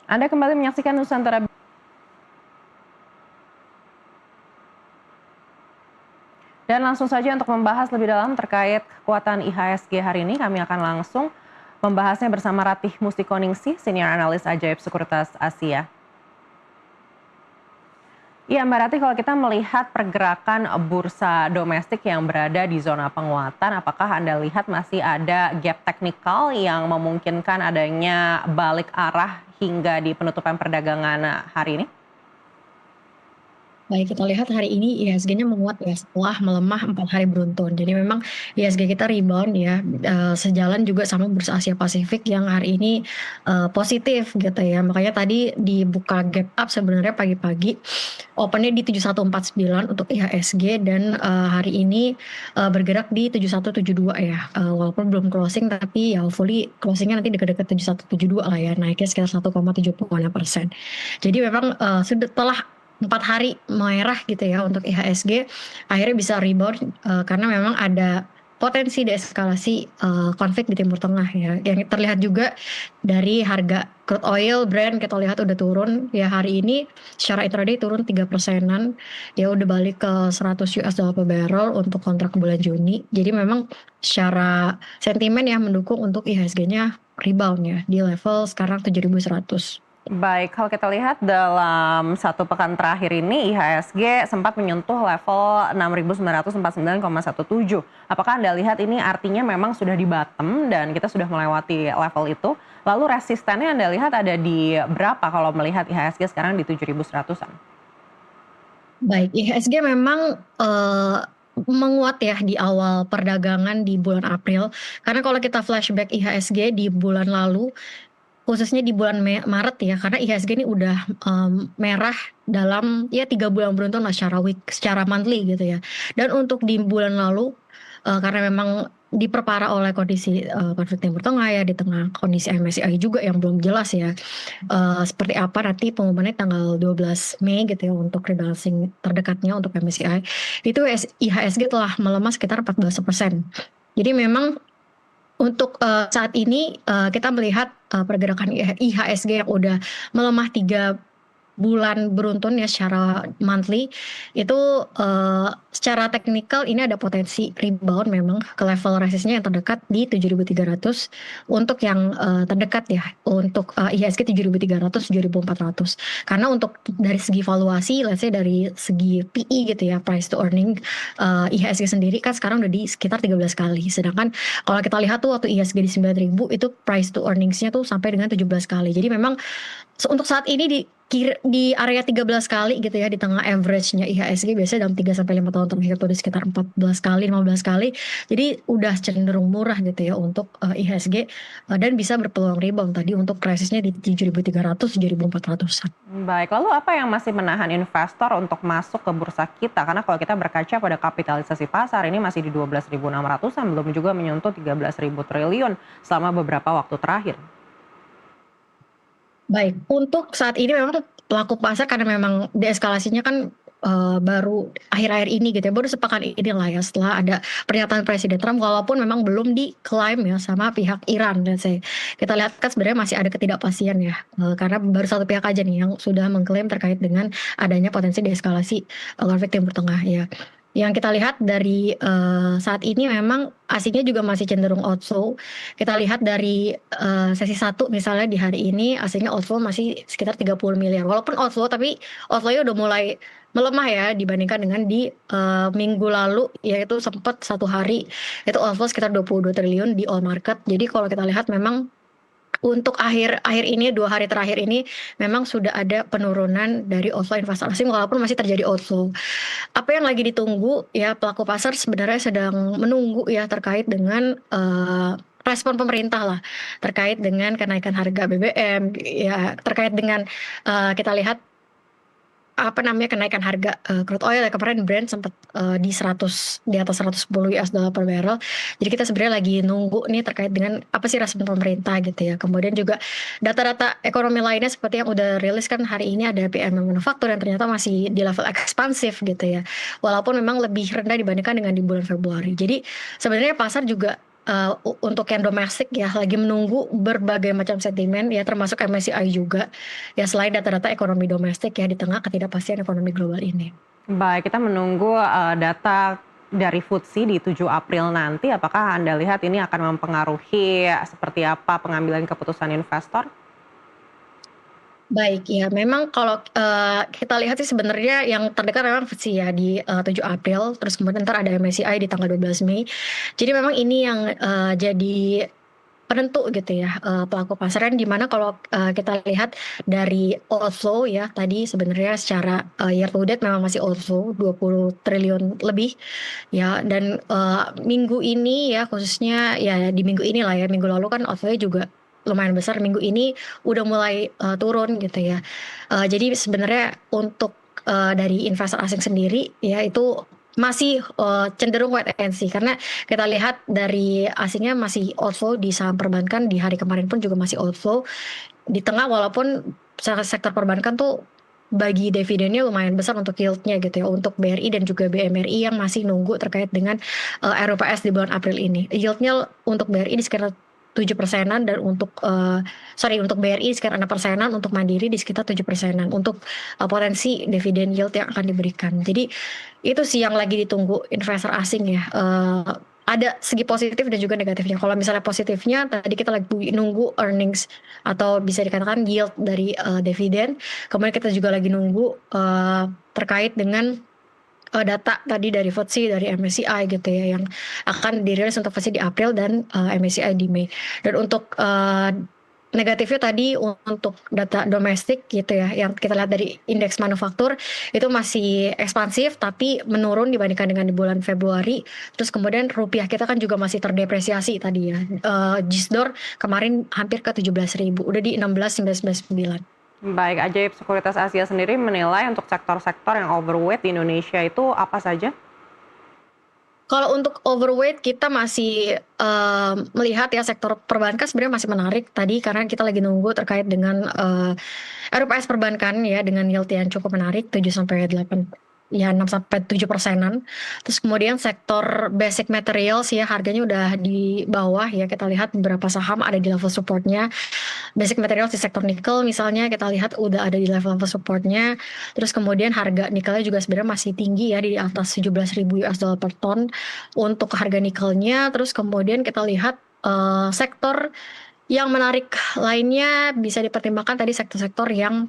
Anda kembali menyaksikan Nusantara. Dan langsung saja untuk membahas lebih dalam terkait kekuatan IHSG hari ini, kami akan langsung membahasnya bersama Ratih Mustikoningsih, Senior Analis Ajaib Sekuritas Asia. Iya Mbak Ratih, kalau kita melihat pergerakan bursa domestik yang berada di zona penguatan, apakah Anda lihat masih ada gap teknikal yang memungkinkan adanya balik arah hingga di penutupan perdagangan hari ini? Baik, kita lihat hari ini IHSG-nya menguat ya setelah melemah 4 hari beruntun. Jadi memang IHSG kita rebound ya, sejalan juga sama bursa Asia Pasifik yang hari ini positif gitu ya. Makanya tadi dibuka gap up sebenarnya pagi-pagi, opennya di 7149 untuk IHSG dan hari ini bergerak di 7172 ya. Walaupun belum closing tapi ya hopefully closingnya nanti dekat-dekat 7172 lah ya, naiknya sekitar 1,76%. Jadi memang setelah 4 hari merah gitu ya untuk IHSG akhirnya bisa rebound karena memang ada potensi deeskalasi konflik di Timur Tengah ya. Yang terlihat juga dari harga crude oil Brent kita lihat udah turun ya hari ini secara intraday turun 3%-an ya udah balik ke 100 US dollar per barrel untuk kontrak bulan Juni. Jadi memang secara sentimen ya mendukung untuk IHSG-nya rebound ya di level sekarang 7.100. Baik, kalau kita lihat dalam satu pekan terakhir ini IHSG sempat menyentuh level 6.949,17. Apakah Anda lihat ini artinya memang sudah di bottom dan kita sudah melewati level itu? Lalu resistennya Anda lihat ada di berapa kalau melihat IHSG sekarang di 7.100-an? Baik, IHSG memang menguat ya di awal perdagangan di bulan April. Karena kalau kita flashback IHSG di bulan lalu, khususnya di bulan Maret ya, karena IHSG ini udah merah dalam ya 3 bulan beruntun lah secara monthly gitu ya. Dan untuk di bulan lalu karena memang diperparah oleh kondisi konflik Timur Tengah ya, di tengah kondisi MSCI juga yang belum jelas ya seperti apa nanti pengumumannya tanggal 12 Mei gitu ya untuk rebalancing terdekatnya untuk MSCI. Itu IHSG telah melemah sekitar 14%. Jadi memang untuk saat ini kita melihat pergerakan IHSG yang udah melemah 3 bulan beruntun ya secara monthly itu secara teknikal ini ada potensi rebound memang ke level resistnya yang terdekat di 7.300 untuk yang terdekat ya untuk IHSG 7.300 7.400 karena untuk dari segi valuasi let's say dari segi PE gitu ya price to earning IHSG sendiri kan sekarang udah di sekitar 13 kali sedangkan kalau kita lihat tuh waktu IHSG di 9.000 itu price to earningsnya tuh sampai dengan 17 kali jadi memang untuk saat ini di area 13 kali gitu ya di tengah average-nya IHSG biasanya dalam 3 sampai 5 tahun terakhir tuh di sekitar 14 kali 15 kali. Jadi udah cenderung murah gitu ya untuk IHSG dan bisa berpeluang rebound tadi untuk resistnya di 7.300 7.400-an. Baik, lalu apa yang masih menahan investor untuk masuk ke bursa kita? Karena kalau kita berkaca pada kapitalisasi pasar ini masih di 12.600-an, belum juga menyentuh 13.000 triliun selama beberapa waktu terakhir. Baik, untuk saat ini memang pelaku pasar karena memang deeskalasinya kan baru akhir-akhir ini gitu ya, baru sepekan inilah ya setelah ada pernyataan Presiden Trump walaupun memang belum diklaim ya sama pihak Iran dan saya kita lihat kan sebenarnya masih ada ketidakpastian ya karena baru satu pihak aja nih yang sudah mengklaim terkait dengan adanya potensi deeskalasi konflik Timur Tengah ya. Yang kita lihat dari saat ini memang asingnya juga masih cenderung outflow. Kita lihat dari sesi 1 misalnya di hari ini asingnya outflow masih sekitar 30 miliar. Walaupun outflow tapi outflow-nya udah mulai melemah ya dibandingkan dengan di minggu lalu yaitu sempat 1 hari itu outflow sekitar 22 triliun di all market. Jadi kalau kita lihat memang untuk akhir ini 2 hari terakhir ini memang sudah ada penurunan dari outflow investor asing walaupun masih terjadi outflow. Apa yang lagi ditunggu ya pelaku pasar sebenarnya sedang menunggu ya terkait dengan respon pemerintah lah terkait dengan kenaikan harga BBM ya terkait dengan kita lihat apa namanya kenaikan harga crude oil ya kemarin Brent sempat di 100 di atas 110 US dollar per barrel. Jadi kita sebenarnya lagi nunggu nih terkait dengan apa sih respon pemerintah gitu ya. Kemudian juga data-data ekonomi lainnya seperti yang udah rilis kan hari ini ada PMI manufaktur yang ternyata masih di level ekspansif gitu ya. Walaupun memang lebih rendah dibandingkan dengan di bulan Februari. Jadi sebenarnya pasar juga untuk yang domestik ya lagi menunggu berbagai macam sentimen ya termasuk MSCI juga ya selain data-data ekonomi domestik ya di tengah ketidakpastian ekonomi global ini. Baik, kita menunggu data dari FTSE di 7 April nanti. Apakah Anda lihat ini akan mempengaruhi seperti apa pengambilan keputusan investor? Baik, ya memang kalau, kita lihat sih sebenarnya yang terdekat memang FTSE ya di, 7 April, terus kemudian entar ada MSCI di tanggal 12 Mei. Jadi memang ini yang, jadi penentu gitu ya, pelaku pasaran di mana kalau, kita lihat dari outflow ya tadi sebenarnya secara, year to date memang masih outflow 20 triliun lebih ya dan, minggu ini ya khususnya ya di minggu inilah ya, minggu lalu kan outflow-nya juga lumayan besar, minggu ini udah mulai, turun gitu ya. Jadi sebenarnya untuk, dari investor asing sendiri ya itu masih, cenderung wait and see karena kita lihat dari asingnya masih outflow di saham perbankan di hari kemarin pun juga masih outflow, di tengah walaupun sektor perbankan tuh bagi dividennya lumayan besar untuk yield-nya gitu ya, untuk BRI dan juga BMRI yang masih nunggu terkait dengan, RUPS di bulan April ini. Yield-nya untuk BRI di sekitar 7%-an dan untuk, untuk BRI di sekitar 6%-an, untuk Mandiri di sekitar 7%-an untuk, potensi dividen yield yang akan diberikan. Jadi itu sih yang lagi ditunggu investor asing ya, ada segi positif dan juga negatifnya. Kalau misalnya positifnya tadi kita lagi nunggu earnings atau bisa dikatakan yield dari, dividen, kemudian kita juga lagi nunggu, terkait dengan, data tadi dari FTSE, dari MSCI gitu ya, yang akan dirilis untuk FTSE di April dan, MSCI di Mei. Dan untuk, negatifnya tadi untuk data domestik gitu ya, yang kita lihat dari indeks manufaktur, itu masih ekspansif tapi menurun dibandingkan dengan di bulan Februari. Terus kemudian rupiah kita kan juga masih terdepresiasi tadi ya, JISDOR kemarin hampir ke 17.000, udah di 16.999. Baik, Ajaib Sekuritas Asia sendiri menilai untuk sektor-sektor yang overweight di Indonesia itu apa saja? Kalau untuk overweight kita masih, melihat ya sektor perbankan sebenarnya masih menarik tadi karena kita lagi nunggu terkait dengan, RUPS perbankan ya dengan yield yang cukup menarik 7 sampai 8 ya 6 sampai 7%-an. Terus kemudian sektor basic materials ya harganya udah di bawah ya, kita lihat beberapa saham ada di level support-nya. Basic materials di sektor nikel misalnya kita lihat udah ada di level-level support-nya. Terus kemudian harga nikelnya juga sebenarnya masih tinggi ya di atas $17.000 per ton untuk harga nikelnya. Terus kemudian kita lihat, sektor yang menarik lainnya bisa dipertimbangkan tadi sektor-sektor yang,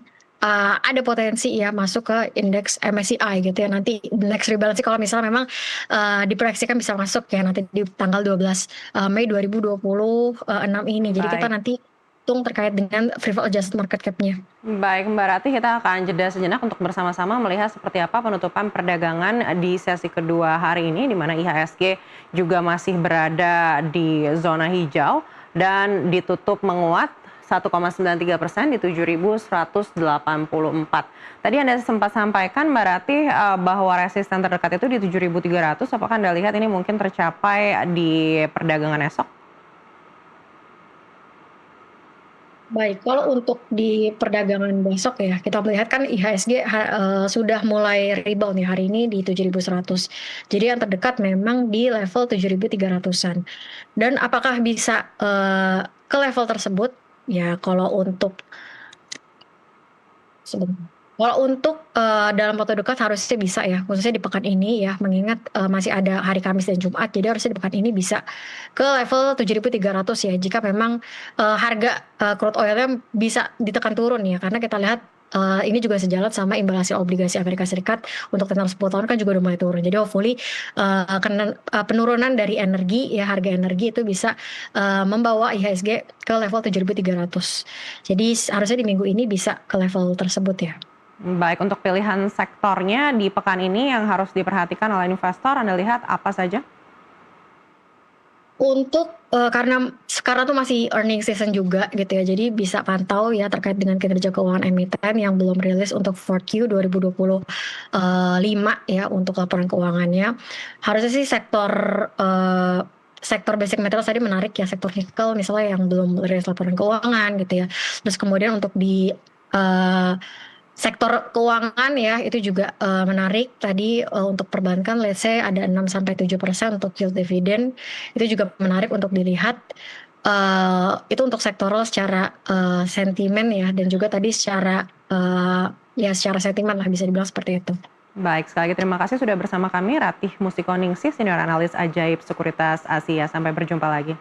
ada potensi ya masuk ke indeks MSCI gitu ya. Nanti next rebalance kalau misalnya memang, diproyeksikan bisa masuk ya nanti di tanggal 12, Mei 2026 ini. Jadi kita Baik. nanti hitung terkait dengan free float adjusted market cap-nya. Baik, Mbak Rati, kita akan jeda sejenak untuk bersama-sama melihat seperti apa penutupan perdagangan di sesi kedua hari ini, di mana IHSG juga masih berada di zona hijau dan ditutup menguat 1,93% di 7.184. Tadi Anda sempat sampaikan, Mbak Rati, bahwa resisten terdekat itu di 7.300. Apakah Anda lihat ini mungkin tercapai di perdagangan esok? Baik, kalau untuk di perdagangan besok ya, kita melihat kan IHSG sudah mulai rebound ya hari ini di 7.100. Jadi yang terdekat memang di level 7.300-an. Dan apakah bisa, ke level tersebut? Ya kalau untuk sebentar. Kalau untuk, dalam waktu dekat harusnya bisa ya, khususnya di pekan ini ya, mengingat, masih ada hari Kamis dan Jumat, jadi harusnya di pekan ini bisa ke level 7.300 ya, jika memang, harga, crude oil-nya bisa ditekan turun ya, karena kita lihat, ini juga sejalan sama imbal hasil obligasi Amerika Serikat untuk tenor 10 tahun kan juga udah mulai turun. Jadi hopefully, penurunan dari energi ya, harga energi itu bisa, membawa IHSG ke level 7.300. Jadi harusnya di minggu ini bisa ke level tersebut ya. Baik, untuk pilihan sektornya di pekan ini yang harus diperhatikan oleh investor, Anda lihat apa saja? Untuk, karena sekarang tuh masih earning season juga gitu ya, jadi bisa pantau ya terkait dengan kinerja keuangan emiten yang belum rilis untuk 4Q 2025 ya untuk laporan keuangannya. Harusnya sih sektor basic metals tadi menarik ya, sektor nikel misalnya yang belum rilis laporan keuangan gitu ya. Terus kemudian untuk di, Sektor keuangan ya itu juga menarik tadi untuk perbankan let's say ada 6-7% untuk yield dividend itu juga menarik untuk dilihat. Itu untuk sektoral secara sentimen ya dan juga tadi secara ya secara sentimen lah bisa dibilang seperti itu. Baik, sekali lagi terima kasih sudah bersama kami Ratih Musikoningsih, Senior Analis Ajaib Sekuritas Asia. Sampai berjumpa lagi.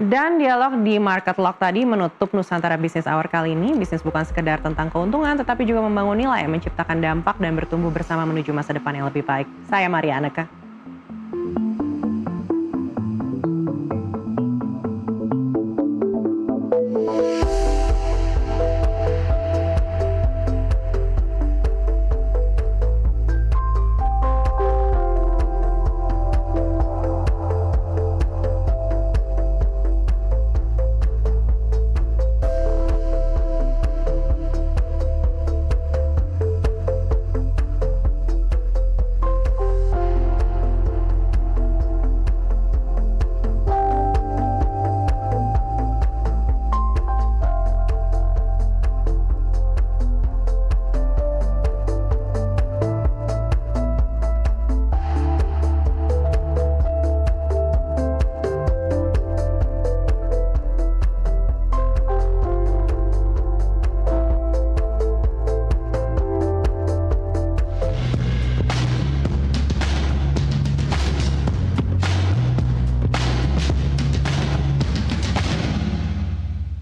Dan dialog di Market Lock tadi menutup Nusantara Business Hour kali ini. Bisnis bukan sekedar tentang keuntungan, tetapi juga membangun nilai, menciptakan dampak dan bertumbuh bersama menuju masa depan yang lebih baik. Saya Maria Aneka.